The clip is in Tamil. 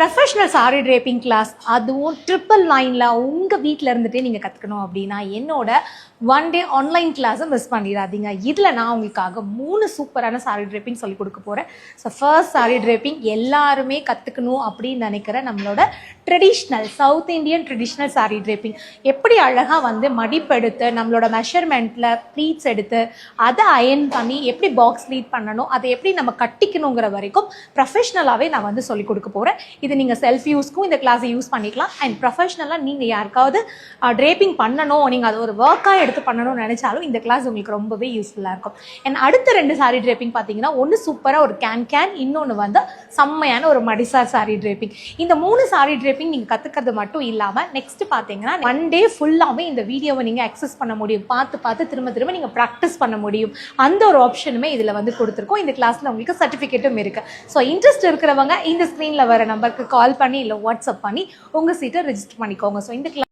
ப்ரொஃபஷனல் சாரி ட்ரேப்பிங் கிளாஸ், அதுவும் 999ல் உங்கள் வீட்டில் இருந்துகிட்டே நீங்கள் கற்றுக்கணும் அப்படின்னா என்னோட 1 டே ஆன்லைன் கிளாஸை மிஸ் பண்ணிடாதீங்க. இதில் நான் உங்களுக்காக 3 சூப்பரான சாரி ட்ரேப்பிங் சொல்லிக் கொடுக்க போகிறேன். ஸோ ஃபர்ஸ்ட் சாரி ட்ரேப்பிங் எல்லாருமே கற்றுக்கணும் அப்படின்னு நினைக்கிற நம்மளோட traditional south Indian traditional sorry draping. எப்படி அழகாக வந்து மடிப்பெடுத்து நம்மளோட மெஷர்மெண்ட்டில் ப்ளீட்ஸ் எடுத்து அதை அயன் பண்ணி எப்படி பாக்ஸ் லீட் பண்ணணும், அதை எப்படி நம்ம கட்டிக்கணுங்கிற வரைக்கும் ப்ரொஃபஷ்னலாகவே நான் வந்து சொல்லிக் கொடுக்க போகிறேன். இது நீங்கள் செல்ஃப் யூஸ்க்கும் இந்த கிளாஸை யூஸ் பண்ணிக்கலாம். அண்ட் ப்ரொஃபஷ்னலாக நீங்கள் யாருக்காவது ட்ரேப்பிங் பண்ணணும், நீங்கள் அது ஒரு ஒர்க்காக எடுத்து பண்ணணும்னு நினச்சாலும் இந்த கிளாஸ் உங்களுக்கு ரொம்பவே யூஸ்ஃபுல்லாக இருக்கும். அண்ட் அடுத்த 2 சாரி ட்ரேப்பிங் பார்த்தீங்கன்னா ஒன்று சூப்பராக ஒரு கேன், இன்னொன்று வந்து செம்மையான ஒரு மடிசார் சாரி ட்ரேப்பிங். இந்த 3 சாரி ட்ரேப்பிங் நீங்கள் கற்றுக்கிறது மட்டும் இல்லாமல் நெக்ஸ்ட் பார்த்தீங்கன்னா 1 டே ஃபுல்லாகவே இந்த வீடியோவை நீங்கள் அக்சஸ் பண்ண முடியும். பார்த்து திரும்ப நீங்கள் ப்ராக்டிஸ் பண்ண முடியும். அந்த ஒரு ஆப்ஷனுமே இதில் வந்து கொடுத்துருக்கோம். இந்த கிளாஸில் உங்களுக்கு சர்டிஃபிகேட்டும் இருக்குது. ஸோ இன்ட்ரெஸ்ட் இருக்கிறவங்க இந்த ஸ்க்ரீனில் வர நம்பருக்கு கால் பண்ணி இல்லை வாட்ஸ்அப் பண்ணி உங்கள் சீட்டை ரெஜிஸ்டர் பண்ணிக்கோங்க. ஸோ இந்த